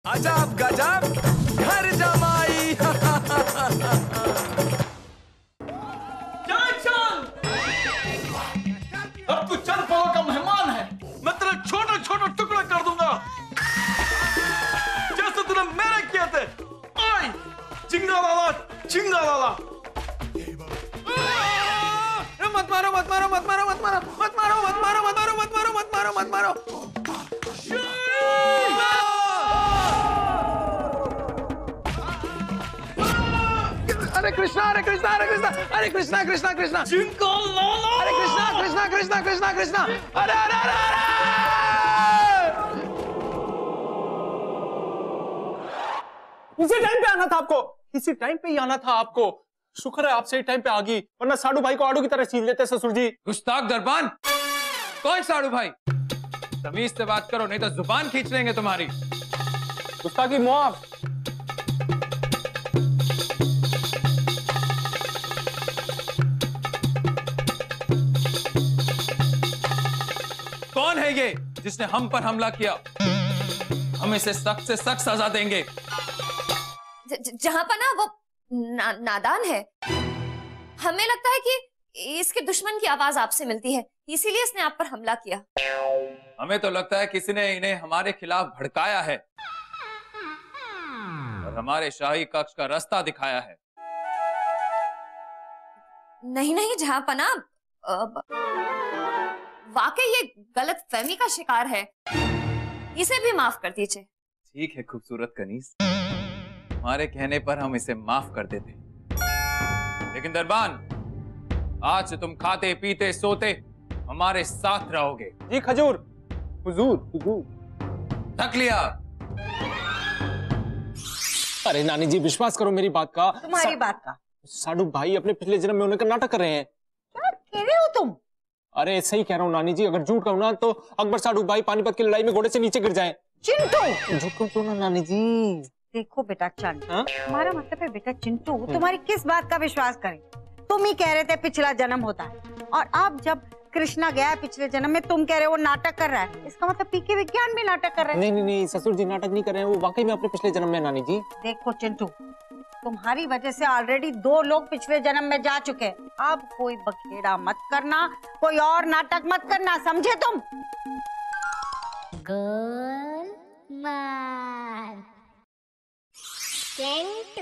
अजब गजब घर जमाई। अब तू चंद पलों का मेहमान है, मैं तेरे छोटे छोटे टुकड़े कर दूंगा जैसे तूने मेरे किए थे। आई चिंगा लाला, चिंगा लाला। मत मारो मत मारो मत मारो मत मारो मत मारो मत मारो मत मारो मत मारो मत मारो मत मारो। अरे कृष्णा अरे कृष्णा अरे कृष्णा अरे कृष्णा कृष्णा कृष्णा चिंगा लाला। अरे कृष्णा कृष्णा कृष्णा कृष्णा कृष्णा अरे अरे अरे अरे। इसी टाइम पे आना था आपको, इसी टाइम पे ही आना था आपको। शुक्र है आप सही टाइम पे आ गई, वरना साडू भाई को आड़ू की तरह छीन लेते ससुर जी। गुस्ताख दरबान, कौन साडू भाई? तमीज से बात करो नहीं तो जुबान खींच लेंगे तुम्हारी। गुस्ताखी मुआफ। कौन है ये जिसने हम पर हमला किया? हम इसे सख्त से सख्त सजा देंगे। जहां पर ना वो नादान है, हमें लगता है कि इसके दुश्मन की आवाज आपसे मिलती है, इसीलिए इसने आप पर हमला किया। हमें तो लगता है किसी ने इन्हें हमारे खिलाफ भड़काया है और हमारे शाही कक्ष का रास्ता दिखाया है। नहीं नहीं जहांपना, वाकई ये गलत फहमी का शिकार है, इसे भी माफ कर दीजिए। ठीक है खूबसूरत कनीज, हमारे कहने पर हम इसे माफ कर देते, लेकिन दरबान आज से तुम खाते पीते सोते हमारे साथ रहोगे। जी खजूर, हुजूर हुजूर। थक लिया? अरे नानी जी विश्वास करो मेरी बात का। तुम्हारी बात का? साडू भाई अपने पिछले जन्म में होने का नाटक कर रहे हैं। क्या कह रहे हो तुम? अरे सही कह रहा हूँ नानी जी, अगर झूठ कहूँ ना तो अकबर साडू भाई पानीपत की लड़ाई में घोड़े से नीचे गिर जाएं। चिंटू झूठ कहूँ तो ना नानी जी। देखो बेटा चंद, तुम्हारा मतलब है बेटा चिंटू तुम्हारी किस बात का विश्वास करें? तुम ही कह रहे थे पिछला जन्म होता है, और अब जब कृष्णा गया है पिछले जन्म में, तुम कह रहे हो वो नाटक कर रहा है। इसका मतलब पीके विज्ञान भी नाटक कर रहे हैं। नहीं नहीं नहीं ससुर जी नाटक नहीं कर रहे हैं, वो वाकई में अपने पिछले जन्म में नानी जी। देखो चिंटू, तुम्हारी वजह से ऑलरेडी 2 लोग पिछले जन्म में जा चुके हैं। अब कोई बखेड़ा मत करना, कोई और नाटक मत करना, समझे तुम? गोलमाल चिंटू।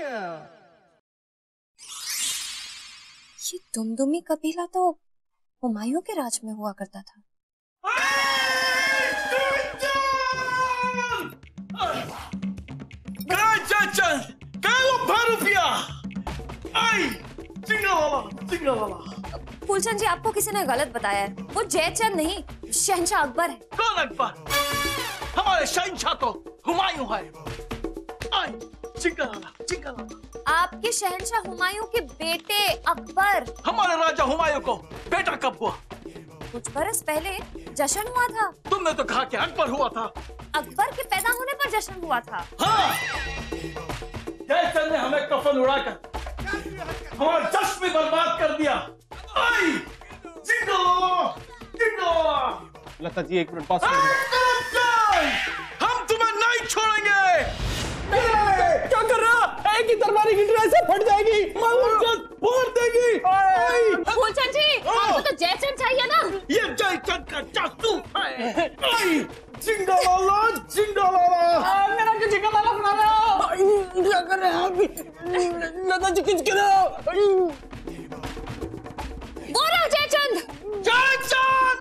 ये दुमदुमी कबीला तो हुमायूं के राज में हुआ करता था। फूलचंद जी, आपको किसी ने गलत बताया है, वो जयचंद नहीं शहंशाह अकबर है। कौन अकबर? हमारे शहंशाह तो हुमायूं है। आई चिंगा लाला, चिंगा लाला। आपके शहंशाह हुमायूं के बेटे अकबर। हमारे राजा हुमायूं को बेटा कब हुआ? कुछ बरस पहले जश्न हुआ था। तुमने तो कहा कि अकबर हुआ था। अकबर के पैदा होने पर जश्न हुआ था। हाँ, जयचंद ने हमें कफन उड़ाकर हमारा जश्न भी बर्बाद कर दिया। आई जिंगा लाला, जिंगा लाला। लता जी एक मिनट पास। हम तुम्हें नहीं छोड़ेंगे। क्या कर रहा है? कि दरबारी की ड्रेस फट जाएगी, फोड़ देगी। फूलचंद जी, आपको तो जयचंद चाहिए ना? ये जयचंद का जासूस है। आई जिंगा लाला, जिंगा लाला। मेरा क्यों जिंगा लाला बना रहे हो? क्या कर रहे हैं आप? लता जी किच कर रहे हो? वो रहा जयचंद। जयचंद!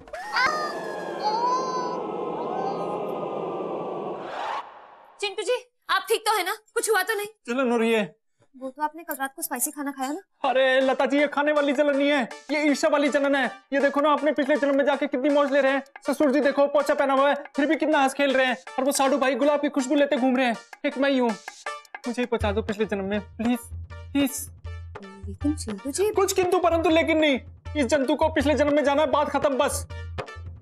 चिंटू जी, आप ठीक तो है ना? कुछ हुआ तो नहीं? जलन हो रही है। वो तो आपने कल रात को स्पाइसी खाना खाया ना? अरे लता जी ये खाने वाली जलन नहीं है, ये ईर्ष्या वाली जलन है। ये देखो ना, अपने पिछले जन्म में जाके कितनी मौज ले रहे हैं। ससुर जी देखो पोछा पहना हुआ है, फिर भी कितना हंस खेल रहे हैं, और वो साडू भाई गुलाब की खुशबू लेते घूम रहे हैं। एक मैं ही हूँ, मुझे ही पहुंचा दो पिछले जन्म में प्लीज प्लीज। लेकिन चिंटू जी, कुछ किंतु परंतु लेकिन नहीं। इस जंतु को पिछले जन्म में जाना है, बात खत्म बस।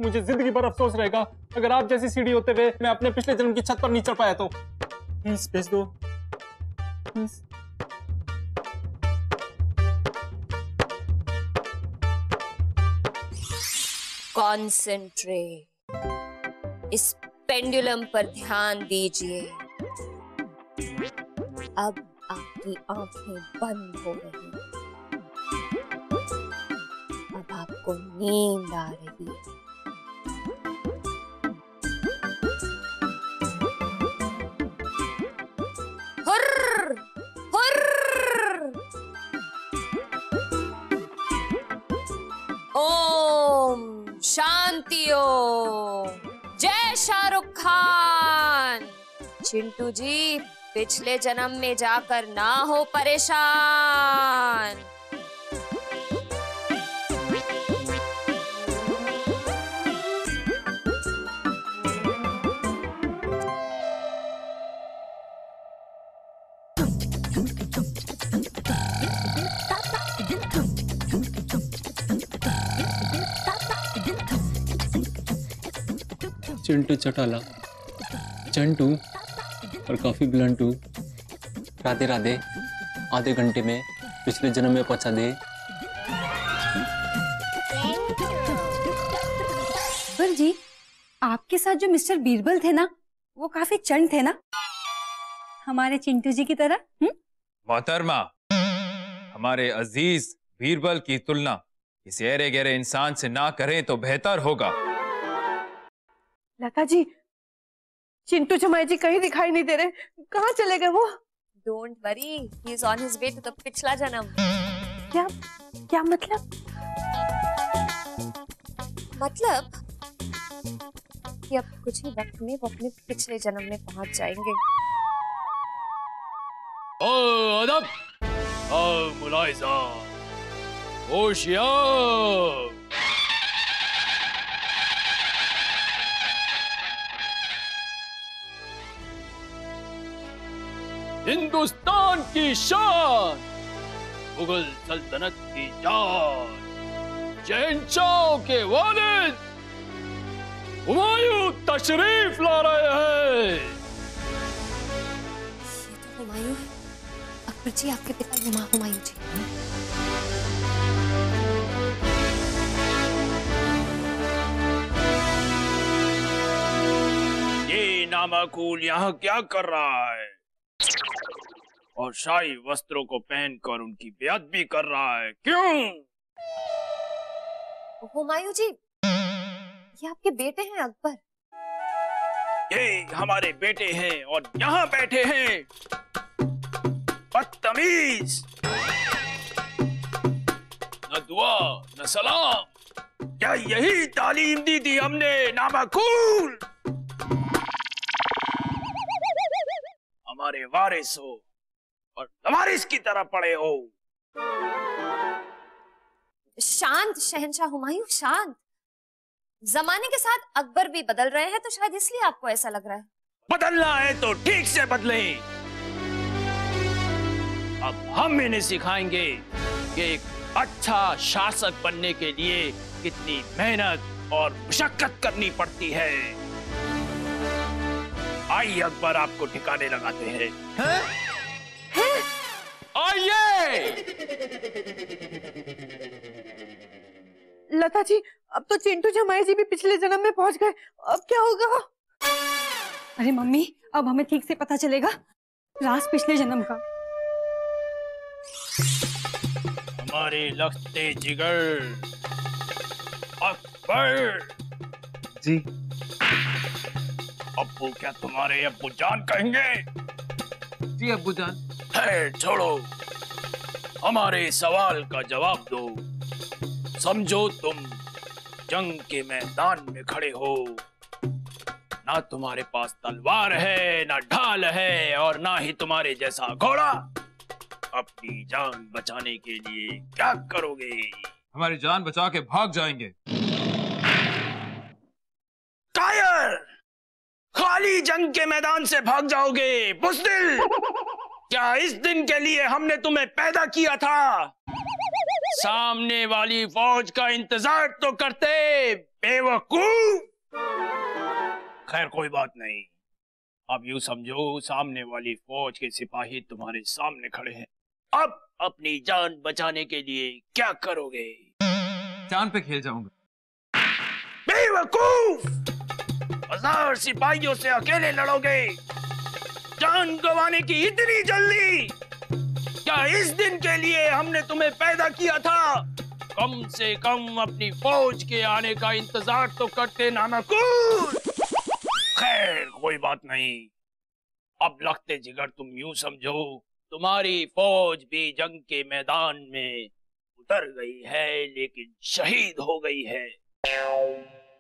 मुझे जिंदगी भर अफसोस रहेगा अगर आप जैसी सीढ़ी होते हुए मैं अपने पिछले जन्म की छत पर नहीं चढ़ पाया तो। प्लीज भेज दो प्लीज। कॉन्सेंट्रेट, इस पेंडुलम पर ध्यान दीजिए। अब आपकी आंखें बंद हो रही हैं। अब आपको नींद आ रही है। हुर्र, हुर्र। ओम शांति ओम। जय शाहरुख खान। चिंटू जी, पिछले जन्म में जाकर ना हो परेशान। चिंटू चटाला, चंटू और काफी ब्लंटू। राधे राधे, आधे घंटे में पिछले जन्म में पहुंचा दे। पर जी, आपके साथ जो मिस्टर बीरबल थे ना, वो काफी चंट थे ना, हमारे चिंटू जी की तरह। मोहतरमा, हमारे अजीज बीरबल की तुलना किसी ऐरे गहरे इंसान से ना करें तो बेहतर होगा। लता जी, चिंटू जमाई जी कहीं दिखाई नहीं दे रहे, कहाँ चले गए वो? Don't worry, he is on his way to the पिछला जन्म। क्या क्या मतलब? मतलब कि अब कुछ ही वक्त में वो अपने पिछले जन्म में पहुंच जाएंगे। अदब, मुलाहिजा, होशियार। हिंदुस्तान की शान, मुगल सल्तनत की जान, शहंशाह के वालिद हुमायूं तशरीफ ला रहे हैं। ये तो हुमायूं है। अकबर जी, आपके पिता हुमायूं जी। ये नामाकूल यहाँ क्या कर रहा है? और शाही वस्त्रों को पहनकर उनकी बेअदबी कर रहा है, क्यों? हुमायूं जी, ये आपके बेटे हैं अकबर। ये हमारे बेटे हैं और यहाँ बैठे हैं, बदतमीज। न दुआ न सलाम। क्या यही तालीम दी थी हमने, नामाकूल? हमारे वारिस हो और लवारिस की तरह पड़े हो। शांत शहंशाह हुमायूं, शांत। जमाने के साथ अकबर भी बदल रहे हैं, तो शायद इसलिए आपको ऐसा लग रहा है। बदलना है तो ठीक से बदलें। अब हम इन्हें सिखाएंगे कि एक अच्छा शासक बनने के लिए कितनी मेहनत और मशक्कत करनी पड़ती है। आइए अकबर, आपको ठिकाने लगाते हैं। आइए। लता जी, अब तो चिंटू जमाई जी भी पिछले जन्म में पहुंच गए, अब क्या होगा? अरे मम्मी, अब हमें ठीक से पता चलेगा राज पिछले जन्म का। हमारे लख्ते जिगर अकबर जी। अब्बू, क्या तुम्हारे अब्बू जान कहेंगे? जी अब्बू जान। खैर छोड़ो, हमारे सवाल का जवाब दो। समझो तुम जंग के मैदान में खड़े हो, ना तुम्हारे पास तलवार है, ना ढाल है, और ना ही तुम्हारे जैसा घोड़ा। अपनी जान बचाने के लिए क्या करोगे? हमारी जान बचा के भाग जाएंगे। कायर, खाली जंग के मैदान से भाग जाओगे? बुज़दिल, क्या इस दिन के लिए हमने तुम्हें पैदा किया था? सामने वाली फौज का इंतजार तो करते, बेवकूफ। खैर कोई बात नहीं, अब यूं समझो सामने वाली फौज के सिपाही तुम्हारे सामने खड़े हैं। अब अपनी जान बचाने के लिए क्या करोगे? जान पे खेल जाऊंगा। बेवकूफ, 1000 सिपाहियों से अकेले लड़ोगे? जान गंवाने की इतनी जल्दी? क्या इस दिन के लिए हमने तुम्हें पैदा किया था? कम से कम अपनी फौज के आने का इंतजार तो करते नामकूर। खैर कोई बात नहीं, अब लगते जिगर तुम यूं समझो तुम्हारी फौज भी जंग के मैदान में उतर गई है, लेकिन शहीद हो गई है।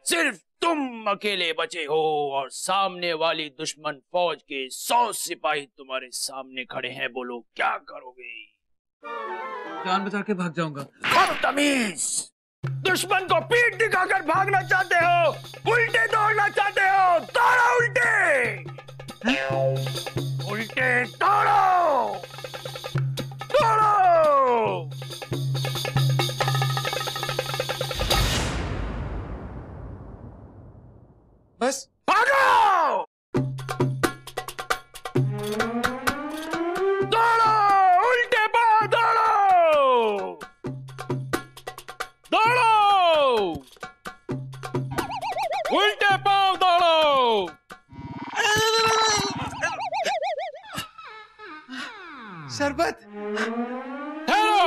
सिर्फ तुम अकेले बचे हो और सामने वाली दुश्मन फौज के 100 सिपाही तुम्हारे सामने खड़े हैं। बोलो क्या करोगे? जान बचा के भाग जाऊंगा। बदतमीज! दुश्मन को पीठ दिखाकर भागना चाहते हो? उल्टे दौड़ना चाहते हो? दौड़ो उल्टे! उल्टे दौड़ो! दौड़ो! बस भागो! दौड़ो! उल्टे पांव दौड़ो! दौड़ो! उल्टे पांव दौड़ो! शरबत। ठहरो!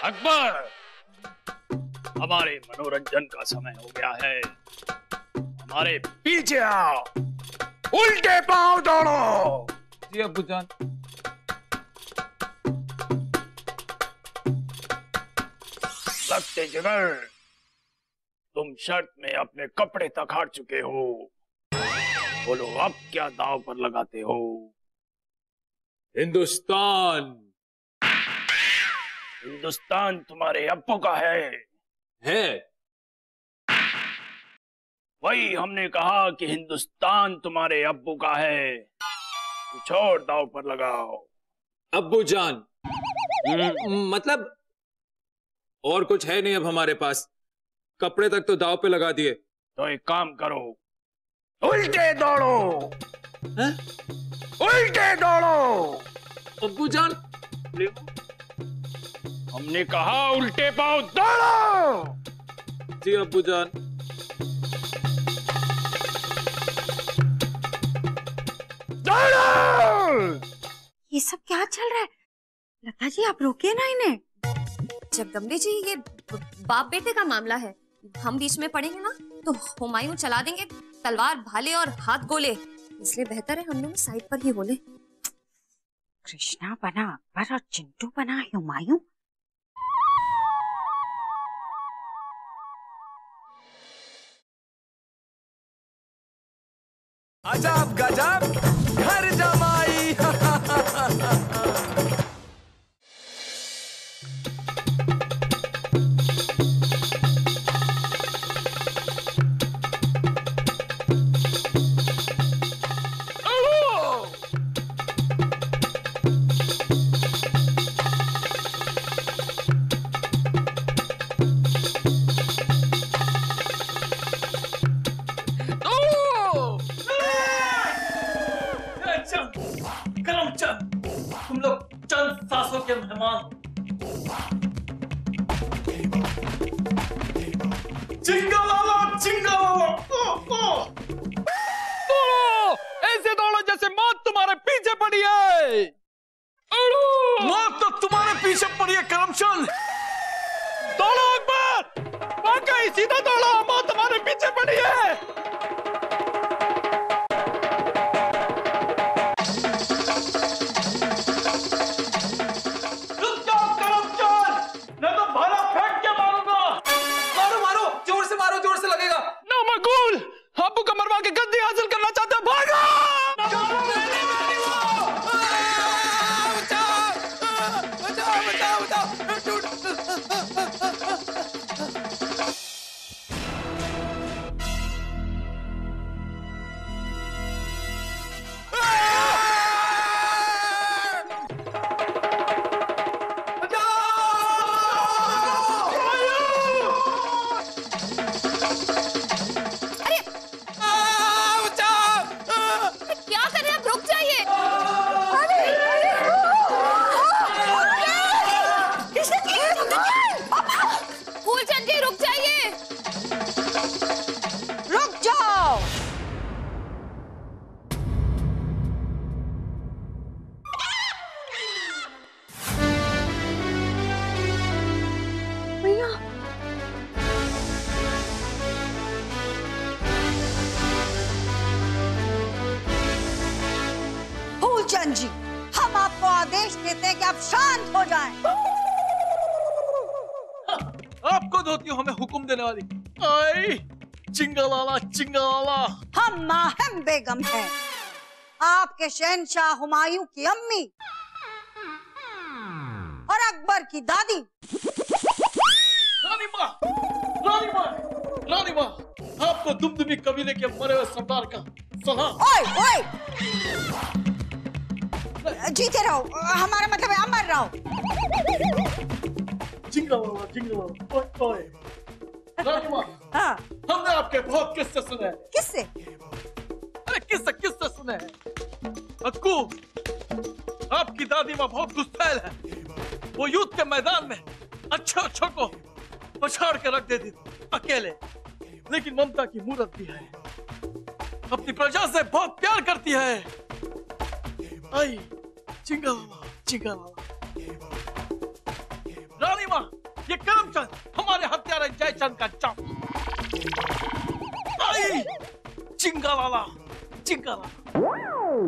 अकबर, हमारे मनोरंजन का समय हो गया है। हमारे पीछे आओ। उल्टे पांव दौड़ो। जी अब्बू जान। लगते जिगर, तुम शर्त में अपने कपड़े तक हार चुके हो। बोलो अब क्या दांव पर लगाते हो? हिंदुस्तान। हिंदुस्तान तुम्हारे अब्बू का है। वही हमने कहा कि हिंदुस्तान तुम्हारे अब्बू का है। कुछ और दांव पर लगाओ। अब्बू जान, मतलब और कुछ है नहीं अब हमारे पास। कपड़े तक तो दाव पे लगा दिए। तो एक काम करो, उल्टे दौड़ो। हैं? उल्टे दौड़ो। अब्बू जान, हमने कहा उल्टे पांव दौड़ो। जी अब्बू जान। दौड़ो! ये सब क्या चल रहा है? लता जी आप रोकिए ना इन्हें। जगदम्बे जी, ये बाप बेटे का मामला है। हम बीच में पड़ेंगे ना तो हुमायूं चला देंगे तलवार भाले और हाथ गोले। इसलिए बेहतर है हम लोग साइड पर ही बोले। कृष्णा बना अकबर और चिंटू बना हुमायूं। अजब गजब घर जमाई। तुम लोग चंद सासों के मेहमान। चिंगा वाला ऐसे दौड़ो जैसे मौत तुम्हारे पीछे पड़ी है। मौत तो तुम्हारे पीछे पड़ी है करमचंद। दौड़ो अकबर, वाकई सीधा दौड़ो, मौत तुम्हारे पीछे पड़ी है। अब्बू का फूलचंद जी, हम आपको आदेश देते हैं कि आप शांत हो जाएं। आप कौन होती हो हमें हुक्म देने वाली? आई चिंगालाला चिंगालाला। हम माहिम बेगम हैं, आपके शहंशाह हुमायूं की अम्मी और अकबर की दादी। रानी माँ, रानी माँ, रानी माँ, आपको दुमदुमी कबीले के मरे हुए सरदार का सलाम। ओए ओए, जीते रहो, हमारा मतलब है अमर रहो। चिंगालाला चिंगालाला, ओए ओए। रानी माँ, हाँ, हमने आपके बहुत किस्से सुने हैं। किससे? अरे किस्से सुने हैं। अक्कू, आपकी दादी माँ बहुत गुस्सैल है। वो युद्ध के मैदान में अच्छे को पछाड़ के रख देती थी अकेले, लेकिन ममता की मूरत भी है, अपनी प्रजा से बहुत प्यार करती है। आई चिंगालाला चिंगालाला। रानी माँ, ये करमचंद हमारे हत्यारे जयचंद का चाप। आई चिंगालाला चिंगालाला।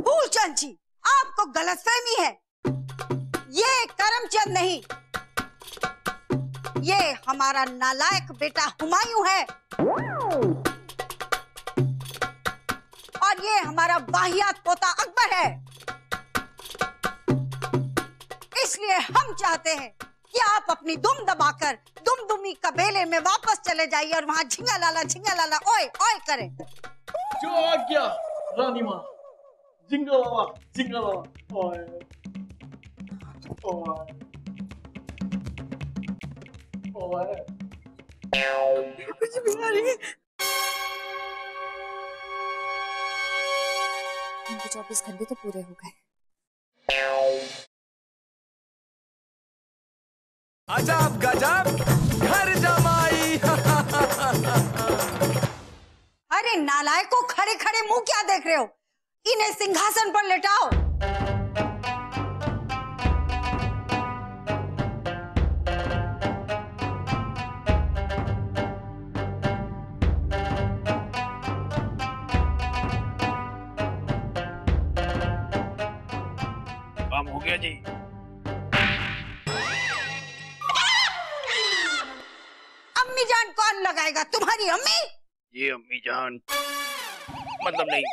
फूलचंद जी, आपको गलतफहमी है। ये करमचंद नहीं, ये हमारा नालायक बेटा हुमायूं है और ये हमारा वाहियात पोता अकबर है। इसलिए हम चाहते हैं कि आप अपनी दुम दबाकर दुमदुमी कबीले में वापस चले जाइए और वहाँ झिंगालाला ओए ओए करें। जो आज्ञा रानी माँ। जिंगालाला जिंगालाला, ओए ओए ओए। कुछ भी आ रही है। 24 घंटे तो पूरे हो गए। अजब गजब घर जमाई। अरे नालायकों, खड़े खड़े मुंह क्या देख रहे हो? इन्हें सिंहासन पर लेटाओ। काम हो गया जी। अम्मी जान कौन लगाएगा? तुम्हारी अम्मी? ये अम्मी जान मतलब नहीं,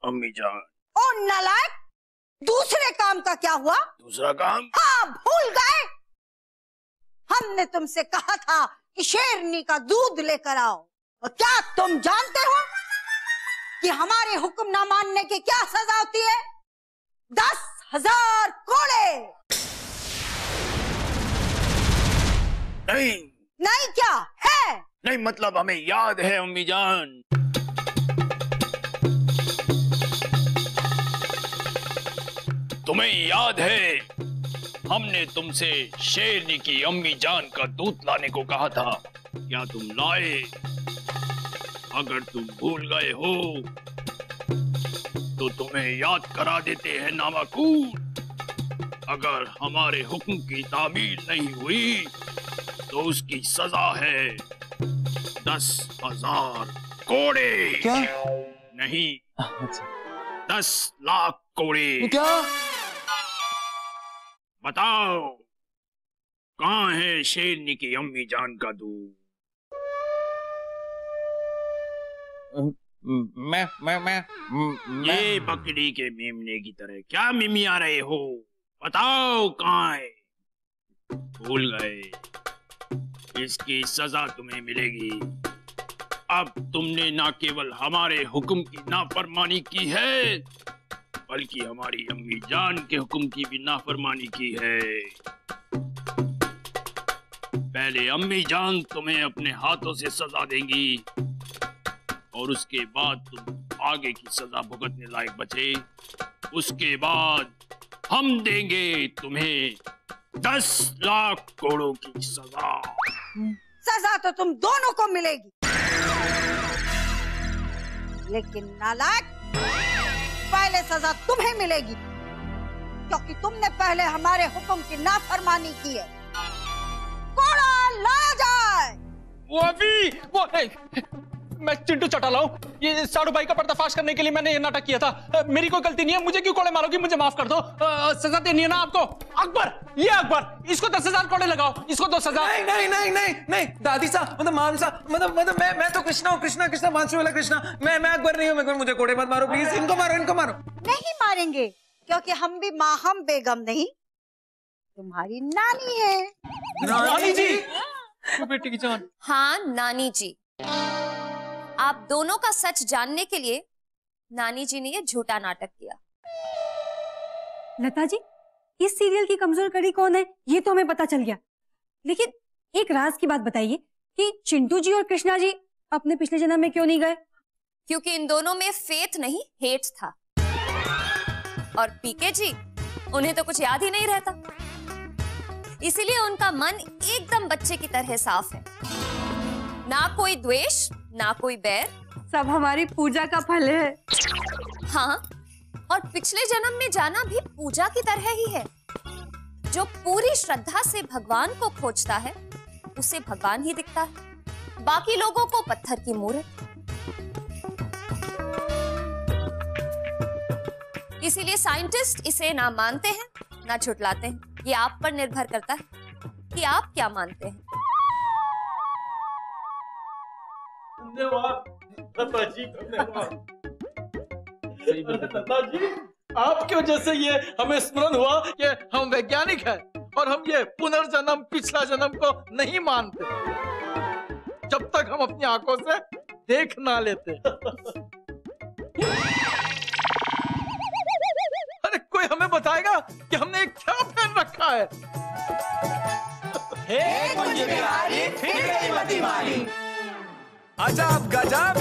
अम्मी जान। ओ नालायक, दूसरे काम का क्या हुआ? दूसरा काम? हाँ, भूल गए। हमने तुमसे कहा था कि शेरनी का दूध लेकर आओ, और क्या तुम जानते हो कि हमारे हुक्म ना मानने की क्या सजा होती है? 10,000 कोड़े। नहीं नहीं क्या है? नहीं मतलब हमें याद है अम्मी जान। तुम्हें याद है हमने तुमसे शेरनी की अम्मी जान का दूध लाने को कहा था, क्या तुम लाए? अगर तुम भूल गए हो तो तुम्हें याद करा देते हैं नामाकूल। अगर हमारे हुक्म की तामील नहीं हुई तो उसकी सजा है 10,000 कोड़े। क्या? नहीं, 10 लाख कोड़े। क्या? बताओ कहाँ है शेरनी की अम्मी जान का दूध? मैं ये बकरी के मेमने की तरह क्या मिमिया रहे हो? बताओ कहाँ है? भूल गए? इसकी सजा तुम्हें मिलेगी। अब तुमने ना केवल हमारे हुक्म की नाफरमानी की है, बल्कि हमारी अम्मी जान के हुक्म की भी नाफरमानी की है। पहले अम्मी जान तुम्हें अपने हाथों से सजा देंगी और उसके बाद तुम आगे की सजा भुगतने लायक बचे। उसके बाद हम देंगे तुम्हें 10 लाख कोड़ों की सजा। सजा तो तुम दोनों को मिलेगी, लेकिन नालायक, पहले सजा तुम्हें मिलेगी क्योंकि तुमने पहले हमारे हुक्म की नाफरमानी की है। कोड़ा लाया जाए। वो अभी वो मैं चिंटू चौटाला हूँ। ये साड़ू भाई का पर्दाफाश करने के लिए मैंने ये नाटक किया था। मेरी कोई गलती नहीं है, मुझे क्यों कोड़े मारोगी? मुझे माफ कर दो। सजा देनी है ना आपको? अकबर, ये अकबर, इसको 10,000 कोड़े लगाओ, इसको दो सजा। नहीं नहीं नहीं नहीं नहीं दादी साहब, मतलब मानसा, मतलब मैं तो कृष्णा हूँ, कृष्णा कृष्णा मानसू वाला कृष्णा। मैं अकबर नहीं हूँ। मुझे कोड़े मत मारो प्लीज। इनको मारो, इनको मारो। नहीं मारेंगे, क्योंकि हम भी माहम बेगम नहीं, तुम्हारी नानी है। नानी जी, बेटी की जान। हाँ नानी जी, आप दोनों का सच जानने के लिए नानी जी ने ये झूठा नाटक किया। लता जी, इस सीरियल की कमजोर कड़ी कौन है ये तो हमें पता चल गया, लेकिन एक राज की बात बताइए कि चिंटू जी और कृष्णा जी अपने पिछले जन्म में क्यों नहीं गए? क्योंकि इन दोनों में फेथ नहीं हेट था, और पीके जी, उन्हें तो कुछ याद ही नहीं रहता, इसीलिए उनका मन एकदम बच्चे की तरह साफ है। ना कोई द्वेष, ना कोई बैर, सब हमारी पूजा का फल है। हाँ, और पिछले जन्म में जाना भी पूजा की तरह ही है। जो पूरी श्रद्धा से भगवान को खोजता है उसे भगवान ही दिखता है, बाकी लोगों को पत्थर की मूर्त। इसीलिए साइंटिस्ट इसे ना मानते हैं ना झुठलाते हैं। ये आप पर निर्भर करता है कि आप क्या मानते हैं। धन्यवाद लता जी, धन्यवाद। लता जी, आपकी वजह से ये हमें स्मरण हुआ कि हम वैज्ञानिक हैं और हम ये पुनर्जन्म, पिछला जन्म को नहीं मानते जब तक हम अपनी आंखों से देख ना लेते। अरे कोई हमें बताएगा कि हमने क्या पहन रखा है? अजब गजब